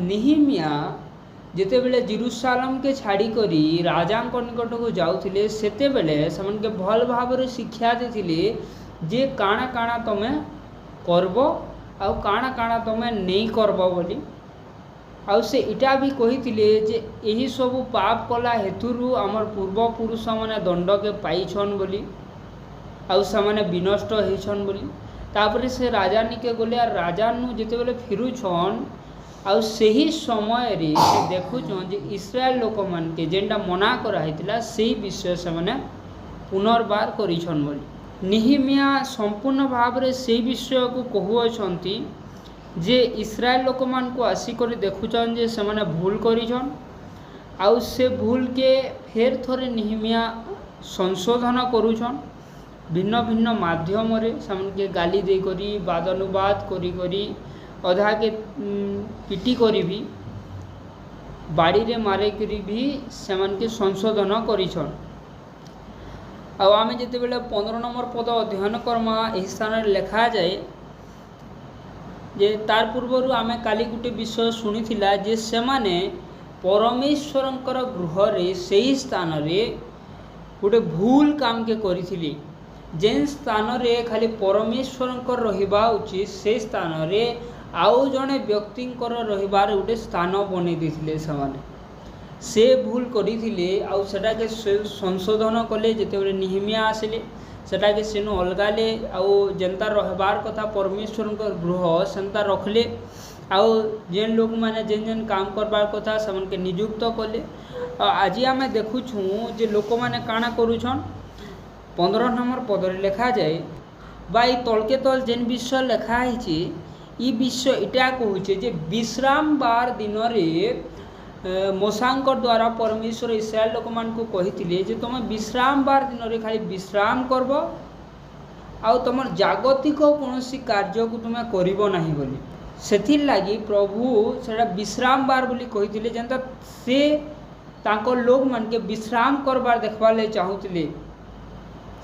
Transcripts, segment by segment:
निहिमिया जितेबले जेरूसालेम के छाड़ी करी राजा निकट को जाऊले सेते बेले से भल भाव शिक्षा देथिले जे काଣା काଣା तमे करब आउ काଣା काଣା तमे नहीं करब बोली आउ से इटा भी कहिथिले जे एही सब पाप कला हेतुरु आमर पूर्वपुरुष माने दंड के पाइछन बोली आउ से विनष्ट होइछन बोली। तापर से राजा निके गले और राजा नु जितेबले फिरुछन आउ सही समय रे से देखुछन जे इस्राएल लोक मान के जेंडा मना कराइतिला सेही विषय से माने पुनर्बार करिछन बोली। निहिमिया संपूर्ण भाव रे सेही विषय को कहुअछंती जे इस्राएल लोक मान को आसिक देखुछन जे से माने भूल करिछन आउ से भूल के फेर थोरे निहिमिया संशोधन करुछन भिन्न भिन्न माध्यम रे से गाली दे करी वादनुवाद करी करी अधा के पिटी करी भी बाड़ी रे मारे करी भी से संशोधन करिछन। आउ आमे जेते बेले 15 नंबर पद अध्ययन करमा एही स्थान लिखा जाए जे तार पूर्वरु आमे काली गुटे विषय सुनिथिला जे सेमाने परमेश्वरंकर गृह रे सेही स्थान रे गोटे भूल काम के करिथिली जेन स्थान रे खाली परमेश्वरंकर रहिबा उचित से स्थान रे आउ जड़े व्यक्ति रहिबार गोटे स्थान बने देथिले से भूल करिथिले आउ सेटा के संशोधन कले जेतेबेले निहिमिया आसिले सेटा के सेनु अलगाले आउ जेंता रहबार कथा परमेश्वर गृह सेंता रखले आउ जेन लोक माने जेन जेन काम करबार कथा समन के नियुक्त कले। आज आमे देखुछु जे लोक माने काना करूछन 15 नंबर पद रे लिखा जाए बाई तलके तल जेन विषय लिखा है ई विषय इटा कहूचे जे विश्राम बार दिन रे मोसांक द्वारा परमेश्वर इस्राएल लोक मान को कहिथिले जे तुम विश्राम बार दिन रे खाली विश्राम करब आउ तुम जागतिक कोनोसी कार्य को तुम करिबो नाही बोली सेथिर लागी प्रभु सेटा विश्राम बार बोली कहिथिले जेंता से ताको लोग मान के विश्राम करबार देखबा ले चाहुथिले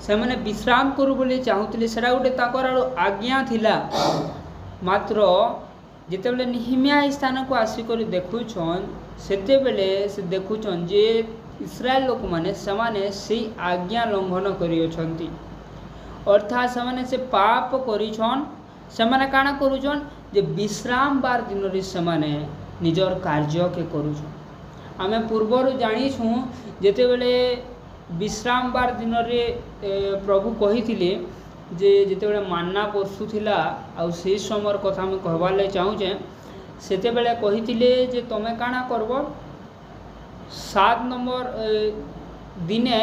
से माने विश्राम करू बोली चाहुथिले सेटा गोटे ताकर आज्ञा थिला मात्र जितेबले निहिमिया स्थान को आसिक देखुछन सेते बेले से देखुछन जे इस्राएल लोक माने समाने से आज्ञा लंघन करियछंती अर्थात समाने से पाप करिछन समाने काना करूछन जे विश्राम बार दिन रे समाने निजर कार्य के करूछन। आमे पूर्वरु जानी छु जेतेबेले विश्राम बार दिन रे प्रभु कहिथिले जे जितेबले मान्ना बसुथिला आउ से समय कथा मैं कहबार ले चाहूचे सेते बेले कहिथिले जे तमे काना करबो 7 नंबर दिने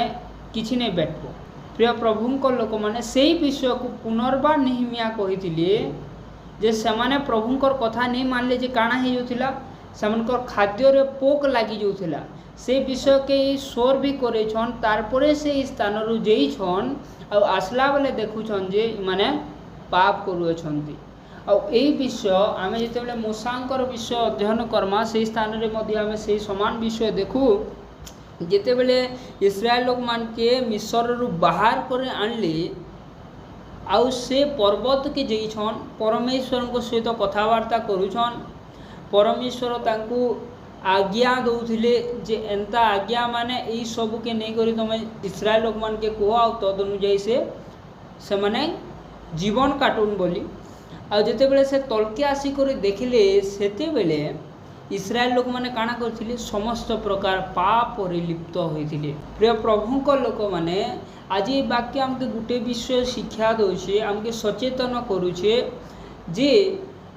किछि नै बैठबो। प्रिय प्रभुंकर लोक माने सेही विषय को पुनर्बार निहिमिया कहिथिले जे सेमाने प्रभुंकर कथा नहीं मानले जे काना हे जोथिला सेमनकर खाद्य रे पोक लागि जोथिला से विषय के स्वर भी करेछन तारपरे से स्थान रु जेई छन आ आसला बेले देखुछन जे माने पाप करूछंती आ एई विषय आमे जेतेबेले मोसांकर विषय अध्ययन करमा से स्थान रे मध्ये आमे से समान विषय देखु जेतेबेले इस्राएल लोक मान के मिस्र रु बाहर करे आनले आउ से पर्वत के जेई छन परमेश्वर को सहित कथावार्ता करूछन परमेश्वर तांकू आज्ञा दौथिले जे एंता आज्ञा माने यही सब के नहीं करी तुम इस्राएल लोक मान के कह आ तद अनुजाई से माने जीवन काटुन बोली आ जेते बेले से तलके आसी कर देखिले सेते बेले इस्राएल लोक माने काना करथिले समस्त प्रकार पाप रे लिप्त होइथिले। प्रिय प्रभुंक लोक माने आज ये वाक्य हमके गुटे विषय शिक्षा दउछे हमके सचेतन करूछे जे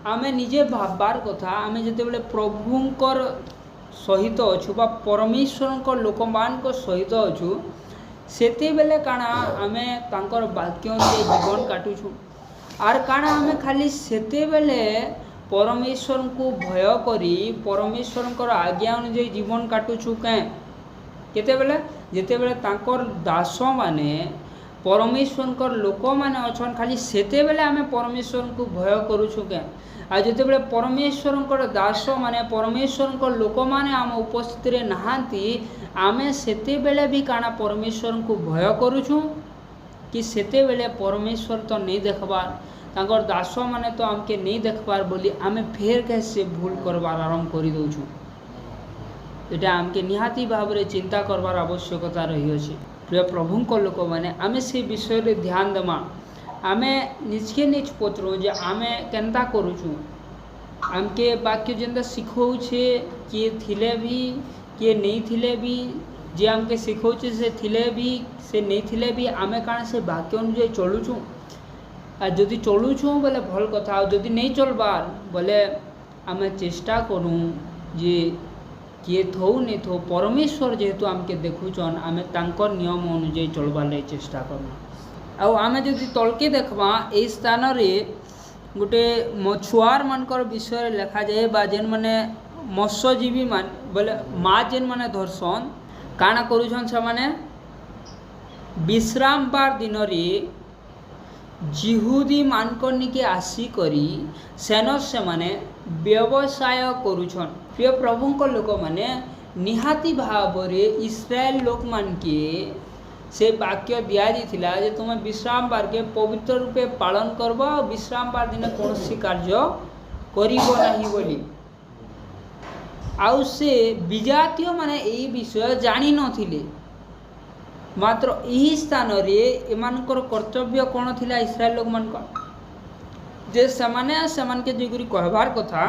आमे निजे भाबार कथा आमे जेते बेले प्रभुंकर सहित अछु बा परमेश्वरंकर लोक मान को सहित अछु सेते बेले काना आमे तांकर वाक्य अनुसार जीवन काटुछु आर काना आमे खाली सेते बेले परमेश्वर को भय करी परमेश्वरंकर आज्ञा अनुसार जीवन काटुछु केते बेले जेते बेले तांकर दास माने परमेश्वरंकर लोक माने अछन खाली सेते बेले आमे परमेश्वर को भय करूछु आ जिते बड़े परमेश्वर दास माने परमेश्वर लोक माने आम उपस्थित नहांती आमे सेते बेले भी काना परमेश्वर को भय करूछु कि सेते बेले परमेश्वर तो नहीं देखबार तांकर दास माने तो आमके नहीं देखबार बोली आमे फेर कैसे भूल करबार आरंभ कर दौचु। एटा आमके निहाती भाव में चिंता करबार आवश्यकता रही अछि। प्रिय प्रभु को लोक मैंने आमे से विषय रे ध्यान देमा। आमे निजके निज पचरू जे आमे केनता करूचु। आमके वाक्य जेनता शिखौछे किए थिले भी किए नहीं थिले भी जे आमके शिखौछे से थिले भी से नहीं थिले भी आमे काण से वाक्य अनुसार चलुचु। आ जदि चलुचु बोले भल कथा और जदि नहीं चलबार बोले आमे चेष्टा करूँ जे किए थौ नहीं थौ परमेश्वर जेहेतु आमके देखुचन आमे तांकर नियम अनुसार चलबार लई चेष्टा करूँ। आउ आमे जदि तलके देखबा ए स्थान रे गोटे मछुआर मानकर विषय लिखा जाए बा जेन माने मत्स्यजीवी मान बोले माँ जेन माने धरसन काना करूछन से माने विश्राम बार दिन रे जिहुदी मानकनिके आसी करी सेन से माने व्यवसाय करूछन। प्रिय प्रभु को लोक माने निहाती भाव रे इस्राएल लोक मान के से वाक्य दिया जाइथिला जे तुम विश्राम बार के पवित्र रूपे पालन करबो और विश्राम बार दिन कौन कार्य करिबो नहीं बोली। आउ से विजातीय माने यही विषय जानी नथिले मात्र यही स्थान रे एमानकर कर्तव्य कौन थिला इस्राएल लोक मान जे समान के जोगुरी कहबार कथा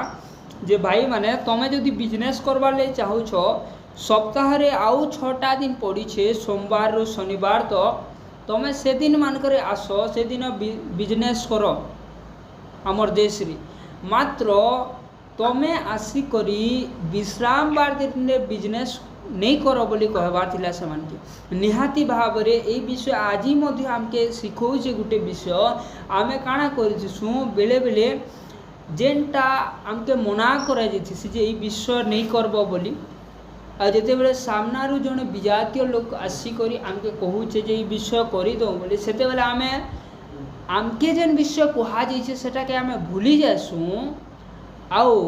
जे भाई माने तमे जदि बिजनेस करबार ले चाहू छो सप्ताह रे आउ 6टा दिन पड़ी छे सोमवार रो शनिवार तो तमे से दिन मानकर आस से दिन बिजनेस करो आमर देश रे मात्र तमे आसी करी विश्राम बार दिन बिजनेस नहीं करो बोली कहबार थिला समान के निहाती भाव रे ए विषय आजी मध्य हमके सिखौछे गुटे विषय आमे काना करिसु बेले बेले जेनटा हमके मना करा जेछि जे ए विषय नहीं करबो बोली आ जेते बेले सामनारू जने विजातीय लोक आसी करी आमके कहूछे जे ए विषय करि दो बोली सेते बेले आमे आमके जेन विषय कहा जाइछे सेटा के आमे भूली जासु आउ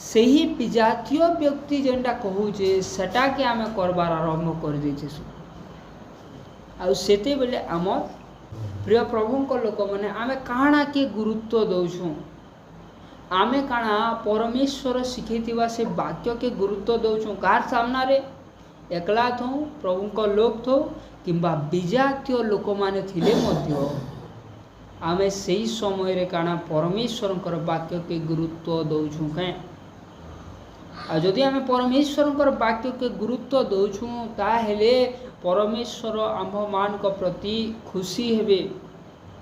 सही विजातीय व्यक्ति जेनटा कहूछे सेटा के आमे करबार आरंभ कर दैछे आउ सेते बेले आमर प्रिय प्रभु को लोक माने आमे काना के गुरुत्व दौछु आमे काना परमेश्वर शिखैथिबा से वाक्य के गुरुत्व दौछु कार सामना रे एकला थो प्रभु को लोक थो किंबा विजातीय लोक माने थिले मध्य आमे सही समय रे काना परमेश्वर वाक्य के गुरुत्व दौछु कहीं आ जदि आमे परमेश्वर वाक्य के गुरुत्व दौछु ताहेले परमेश्वर आम्भ मान प्रति खुशी हेबे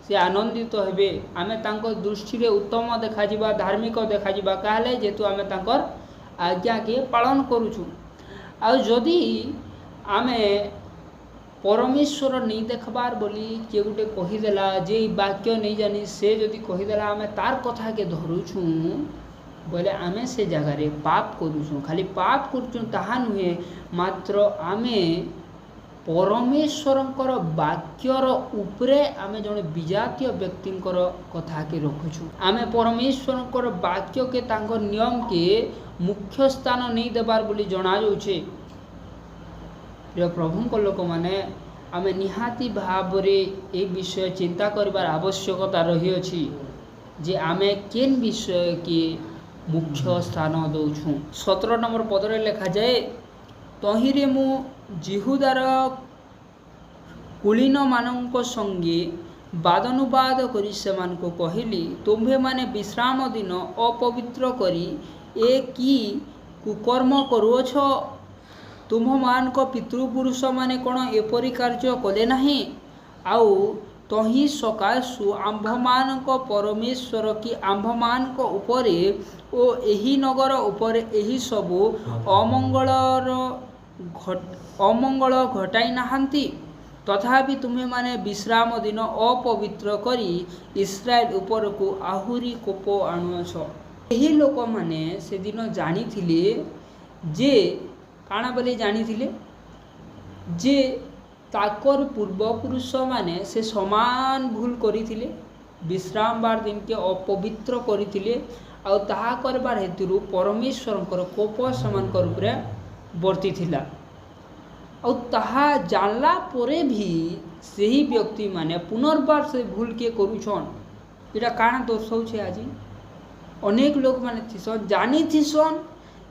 से आनंदित हेबे आमे तांकर दृष्टि रे उत्तम देखाजिबा धार्मिक देखाजिबा काले जेतु आमे तांकर आज्ञा के पालन करूछु। आ जदि आमे परमेश्वर नहीं देखबार बोली किए गोटे कहीदेला जे वाक्य नहीं जानी से जदि कहीदेला आमे तार कथा के धरुछु बोले आमे से जगह रे पाप करूछु खाली पाप करूछु ताहा नुहे मात्र आमे परमेश्वरंकर वाक्यर उपरे आमे जने विजातीय व्यक्तिंकर कथा के रखुछु आमे परमेश्वरंकर वाक्य के तांकर नियम के मुख्य स्थान नहीं देबार बोली जना जाउछे। प्रिय प्रभु को लोक माने आमे निहाती भाव रे ए विषय चिंता करबार आवश्यकता रही अछि जे आमे केन विषय के मुख्य स्थान दौछु। 17 नंबर पदरे लिखा जाए तहिरे मु जिहुदार कुलीन मानक संगे वादनुवाद करी सेमानको कहली तुम्भे माने विश्राम दिन अपवित्र करी ए की कुकर्म करुअछ तुम मान पितृपुरुष माने कौन एपरी कार्य कले नहीं आउ तही सकाशु आम्भमान परमेश्वर की आम्भमान उपरे ओ एही नगर उपरे एही सबु अमंगल घटाई नाहांती तथापि तुम्हें माने विश्राम दिन अपवित्र करी इस्राएल उपर को आहुरी कोप आणुअछ। एही लोक माने से दिन जानी थिले जे काना बोली जानी थिले जे ताकर पूर्वपुरुष माने से समान भूल करिथिले विश्राम बार दिन के अपवित्र करिथिले आ ताहा करबार हेतु परमेश्वरंकर कोप समान रूपे वर्ती थिला और ताहा जानला परे भी सही व्यक्ति माने पुनर्बार से भूल के करूछन এটা କାଣା ଦର୍ଶାଉଛି ଆଜି ଅନେକ ଲୋକମାନେ ଥିସନ୍ ଜାଣିଥିସନ୍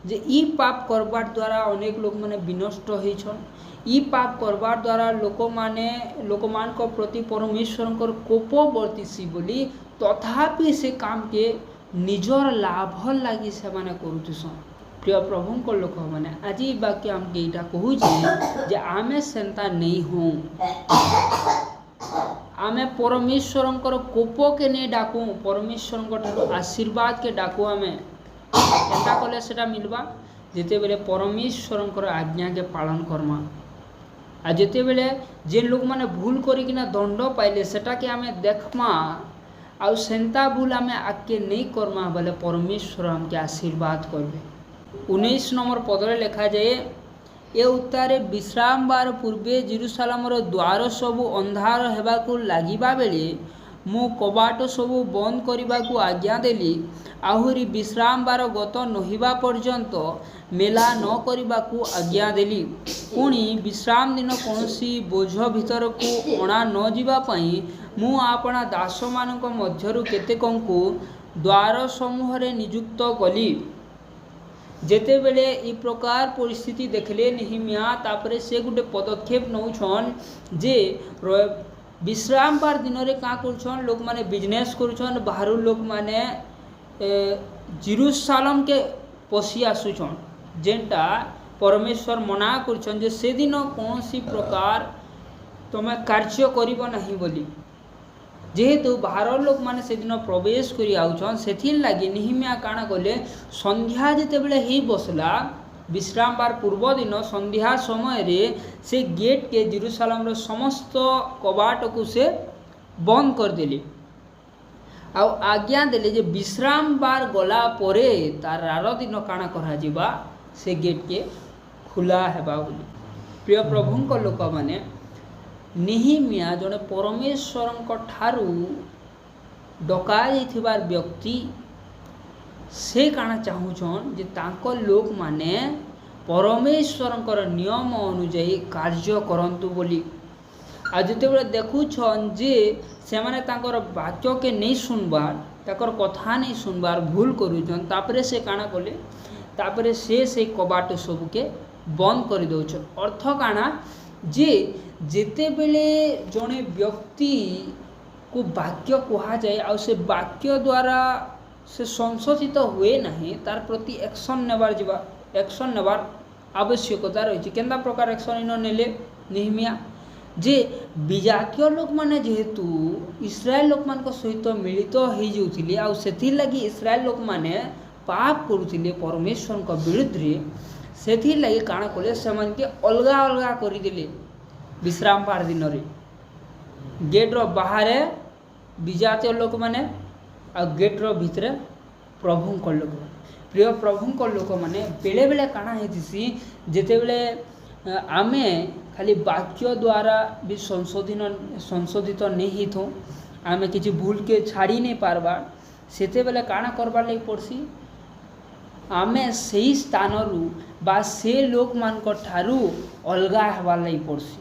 ଯେ ଇ ପାପ କରବାର୍ ଦ୍ୱାରା ଅନେକ ଲୋକମାନେ ବିନଷ୍ଟ ହେଇଛନ୍ ଇ ପାପ କରବାର୍ ଦ୍ୱାରା ଲୋକମାନଙ୍କ ପ୍ରତି ପରମେଶ୍ୱରଙ୍କର କୋପ ବର୍ତ୍ତିସି ବୋଲି ତଥାପି ସେ କାମକେ ନିଜର ଲାଭ ଲାଗି ସେମାନେ କରୁଥିସନ୍। ପ୍ରିୟ ପ୍ରଭୁଙ୍କ ଲୋକମାନେ ଆଜି ଇ ବାକ୍ୟ ଆମକେ ଏଇଟା କହୁଛେ ଯେ ଆମେ ସେନ୍ତା ନେଇ ହଉଁ आमे परमेश्वरंकर कोप के नहीं डाकू परमेश्वर आशीर्वाद के डाकू आमे एंता कले सेटा मिलबा जेते बेले परमेश्वरंकर आज्ञा के पालन करमा आ जेते बेले जे लोग माने भूल करिकिना दंड पाइले सेटा के आमे देखमा आ सेंता भूल आमे आके नहीं करमा बोले परमेश्वर हमके आशीर्वाद करबे। 19 नंबर पदरे लिखा जाए ए उत्तारे विश्राम बार पूर्वे जेरुसालेमर द्वार सबु अंधार हेबाकु लागिबा बेले मु कबाट सबु बंद करबाकु आज्ञा देली आहुरी विश्राम बार गत नहिबा पर्यंत मेला न करबाकु आज्ञा देली पुणी विश्राम दिन कौनसी बोझ भीतर को अणा न जीवा पई मु आपना दास मानक मध्यरु केतेकंकु द्वार समूह रे नियुक्त कली। जेते बेले ई प्रकार परिस्थिति देखले नेहिमिया तापरे से गुटे पदक्षेप नौछन जे विश्राम बार दिन रे का करछन लोक माने बिजनेस करछन बाहरु लोक माने जेरूशलेम के पसी आसुछन जेंटा परमेश्वर मना करछन जे से दिन कोनसी प्रकार तमे कार्य करिबो नहीं बोली जेहेतु बाहर लोक माने से दिन प्रवेश करी आउछन सेथिर लागी नेहिमिया काना गले संध्या जेते बेले ही बसला विश्राम बार पूर्व दिन संध्या समय रे से गेट के जेरूशलेम रो समस्त कबाट को से बंद कर देली आ आज्ञा देले जे विश्राम बार गला परे तार आर दिन काना करा जिबा से गेट के खुला हेबा बोली। प्रिय प्रभुंक लोक माने नेहिमिया जड़े परमेश्वर ठारू डका जाइथिबार व्यक्ति से काना चाहूछन जे तांको लोक माने परमेश्वरंकर नियम अनुଯାୟୀ कार्य करंतु बोली आ जेतेबेले देखुछन जे से माने तांकर वाक्य के नहीं सुनबार ताकर कथा नहीं सुनबार भूल करूछन तापरे से काना कले तापरे से कबाट सब के बंद कर दउछन। अर्थ काना जे जेते बेले जड़े व्यक्ति को वाक्य कहा जाए आ से वाक्य द्वारा से संशोधित हुए नहीं तार प्रति एक्शन नेबार आवश्यकता रही केंदा प्रकार एक्शन इन नेले नेहिमिया जे विजातीय लोक माने जेहेतु इस्राएल लोक मान सहित मिलित हो जाउथिले आ सेथि लगी इस्राएल लोक माने पाप करुथिले परमेश्वर को विरुद्ध रे सेथि लगी काना कले समान के अलगा अलगा करि दिले विश्राम पार दिन रे गेट रो बाहर विजातीय लोक माने आ गेट रो भीतर प्रभु को लोक प्रिय प्रभु को लोक माने बेले बेले काना हेतिसी जेते बेले आमे खाली वाक्य द्वारा भी संशोधित नहीं थो आमे किछि भूल के छाड़ी नहीं पारबा सेते बेले काना करबार लागि पड़सी आमे सही स्थान रु बा से लोक मान को ठारू अलगा हेबार लागि पड़सी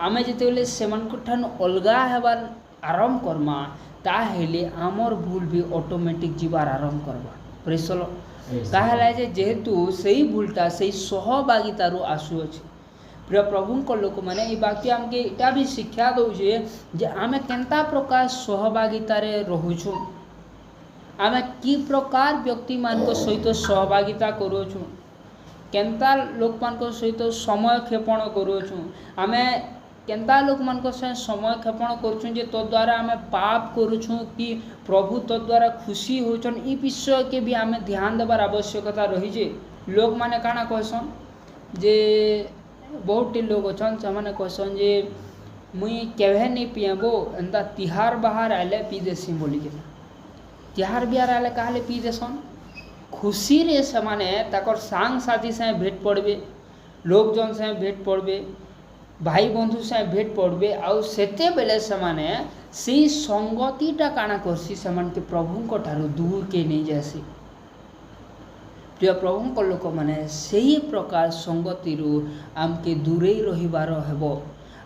आमे जेते बेले सेमान को ठान अलगा हेबार आरंभ करमा ताहेले आमर भूल भी ऑटोमेटिक जीवार आरंभ करबा प्रेसल ताहेला जे जेहेतु सही भूलटा सही सहभागितारू आसु अछि। प्रिय प्रभु को लोक माने ई वाक्य हमके इटा भी शिक्षा दउजे जे आमे केनता प्रकार सहभागिता रे रहुछु आमे की प्रकार व्यक्ति मान को सहित सहभागिता करूछु केनता लोक मान को सहित समय क्षेपण करूछु आमे केनता लोक मान को सहित समय क्षेपण करूछु जे तो द्वारा आमे पाप करूछु कि प्रभु तो द्वारा खुशी होछन ई विषय के भी आमे ध्यान देबार आवश्यकता रही जे लोक माने काना कहसन जे बहुत टी लोग अच्छन से मैंने कहसन जे मुई केवे नहीं पिएबो एंता तिहार बाहर आले पी देसी बोली के तिहार बिहार आले कहले पी देसन खुशी रे से माने ताकर सांग साथी से भेट पड़बे लोक जन से भेट पड़बे भाई बंधु से भेट पड़बे आउ सेते बेले से माने से संगतिटा काना करसी से मन के प्रभु को ठारू दूर के नहीं जासी। प्रिय प्रभु को लोक माने सही प्रकार संगति आमके दूरे रहिबार हेबो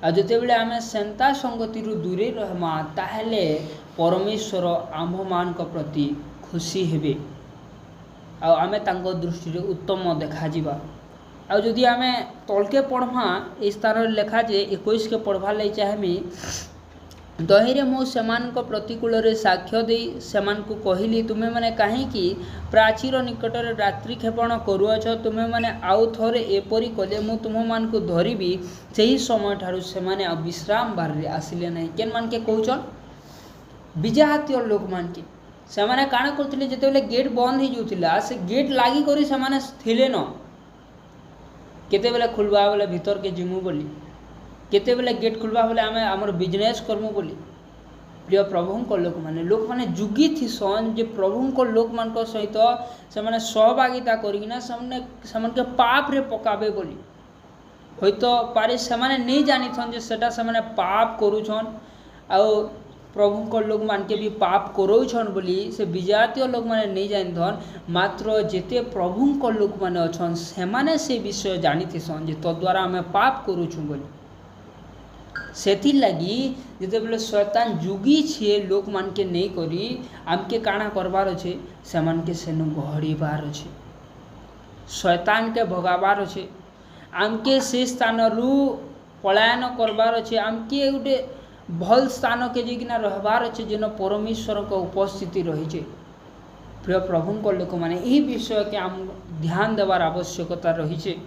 आ जितेबले आम सेन्ता संगति दूरे रहमा ताहले परमेश्वर आम मान प्रति खुशी हेबे आम दृष्टि उत्तम देखा आदि आम तलके पढ़मा इस स्थान लेखा जे 21 के पढ़वार लगी चाहमी दहीरे मु सेमान प्रतिकूल साक्ष्य दे सेमान को कहली तुम्हें मैंने कहीं प्राचीर निकट रात्रि क्षेपण करुअछ तुम्हें मैंने आउ थरे एपरी कले मु तुम मान को धरबी से समय ठारू से माने विश्राम बार आसिले नहीं केन मान के कहउछन विजातीय लोक मान के से माने काना करथिले जेतेबेले गेट बंद हो जाउथिला से गेट लागी करी से माने थिले न केते बेले खुलबा बेले भीतर के जिमु बोली केते बेले गेट खुलबा बेले आमे हमर बिजनेस करमु बोली प्रिय प्रभु लोक माने जुगी थी सन जे प्रभु लोक मान सहित से माने सहभागिता करिना से के पाप रे पकाबे बोली होइतो पारे से माने नहीं जानी थन जे सेटा से माने पाप करूछन आ प्रभु लोक मान के भी पाप करोछन बोली से विजातीय लोक माने नहीं जानी थन मात्र जेते प्रभु लोक माने अछन से माने से विषय जानी थी सन जे तो द्वारा हमें पाप करूछु बोली सेथि लगी जिते बेले शैतान जुगी छे लोक मान के नहीं करी आमके काना करबार अच्छे से मान के सेनु गहड़ीबार अच्छे शैतान के भगाबार अच्छे आमके से स्थान रु पलायन करबार अच्छे आमके गोटे भल स्थान के जेकिना रहबार अच्छे जेन परमेश्वर को उपस्थिति रही छे प्रिय प्रभु लोक माने यही विषय के आम ध्यान देवार आवश्यकता रही छे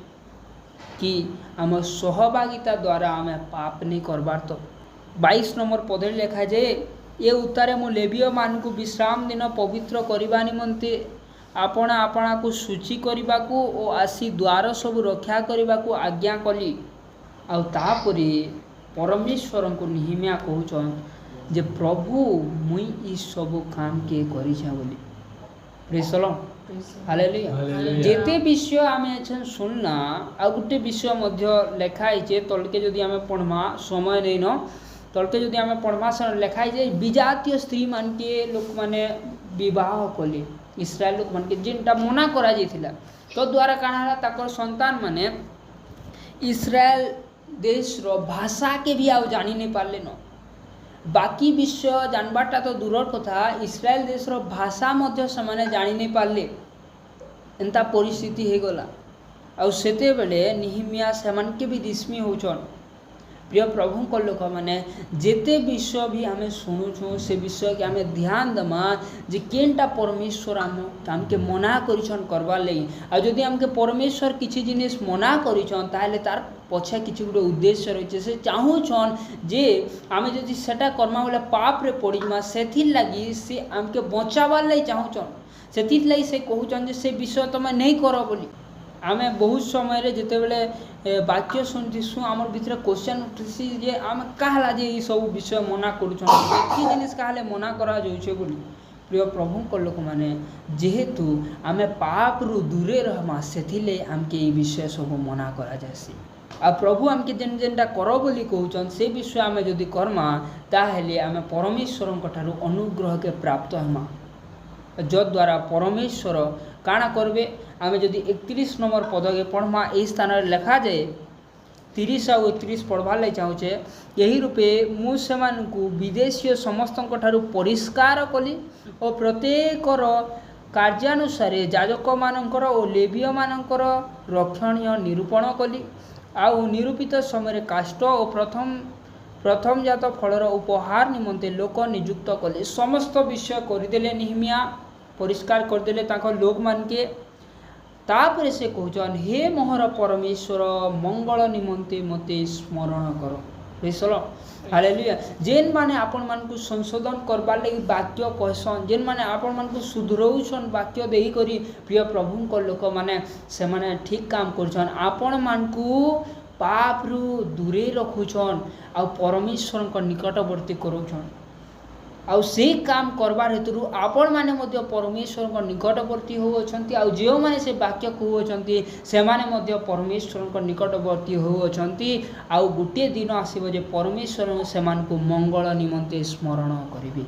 कि आम सहभागिता द्वारा आम पाप नहीं करबार तो 22 नंबर पदे लिखा जाए ये उत्तारे मु लेवीय मान को विश्राम दिन पवित्र करने निमंते आपणा आपणा को सूची करने को और आसी द्वार सब रक्षा करने को आज्ञा कली आउे परमेश्वर को निहिमिया कहून जे प्रभु मुई ई सब काम के करी बोली प्रेज हालेलुया जेते विषय आम सुनना आ गोटे विषय मध्य लेखाई तलके जदि आम पढ़मा समय नहीं न तलके जदि आम पढ़मा से लेखाई जे विजातीय स्त्री मान के लोक माने विवाह कले इस्राएल लोक मान के जेनटा मना करा जाइथिला तो द्वारा काना हला ताकर संतान माने इस्राएल देश रो भाषा के भी आउ जानी नहीं पारले न बाकी विषय जानबाटा तो दूर कथा इस्राएल देश रो भाषा मध्य से जानी नहीं पारले एंता परिस्थिति हो गला आउ सेते बेले निहिमिया सेमान के भी दिस्मी होचन प्रिय प्रभु लोक मैंने जेते विषय भी आम शुणुछु से विषय के आम ध्यान दमा जे केनटा परमेश्वर आम के मना करिछन करवार लगी आ जदि आमके परमेश्वर किसी जिनिस मना करिछन ताहले तार पछे किसी गोटे उद्देश्य रही से चाहूछन जे आम जदि सेटा कर्मा बेले पाप रे पड़ीमा सेथिर लगी से आमके बचावार लगी चाहूछन सेथिर लगी से कहूछन जे से विषय तमे नहीं करो बोली आमे बहुत समय जिते बेले वाक्य शुणुसु आम भितर क्वेश्चन उठी जे आम कहला जे ये सब विषय मना करुछन कि जिनिस कहले मना करा जाउछे बोली प्रिय प्रभु लोक माने जेहेतु आमे पाप रु दूरे रहमा सेथिले आमके ये विषय सब मना करा जासी आ प्रभु आमके जेन जेनटा करो बोली कहउछन से विषय आमे जदि कर्मा ताहेले आमे परमेश्वर ठारू अनुग्रह के प्राप्त हमा जद्वारा परमेश्वर काना करबे आमे जदि 31 नंबर पद के पढ़मा यही स्थान लेखा जाए 30 और 31 पढ़वार लगी चाहूचे यही रूपे मु सेमानकु विदेशीय समस्त ठारू परिष्कार कली और प्रत्येकर कार्यानुसार याजक मानकर और लेवीय मानकर रक्षणीय निरूपण कली आउ निरूपित समय काष्ठ और प्रथम जात फलर उपहार निमंते लोक नियुक्त कले समस्त विषय करदेले निहिमिया परिष्कार करदेले लोक मान के तापर से कहन हे मोहर परमेश्वर मंगल निमंते मते स्मरण कर प्रेज़ हालेलुया जेन माने आपण मान को संशोधन करबार लगी वाक्य कहसन जेन माने आपण मान को सुधरौछन वाक्य देई करी प्रिय प्रभु को लोक माने से माने ठीक काम करछन आपण मान को पाप रु दूरे रखुछन आ परमेश्वर को निकटवर्ती करूछन आ से काम करबार हेतु आपण माने मध्य परमेश्वर को निकटवर्ती होउछंती आ जे माने से वाक्य कहउछंती से माने मध्य परमेश्वर को निकटवर्ती होउछंती आ गोटे दिन आसीबो जे परमेश्वर से मान को मंगल निमंते स्मरण करिवे।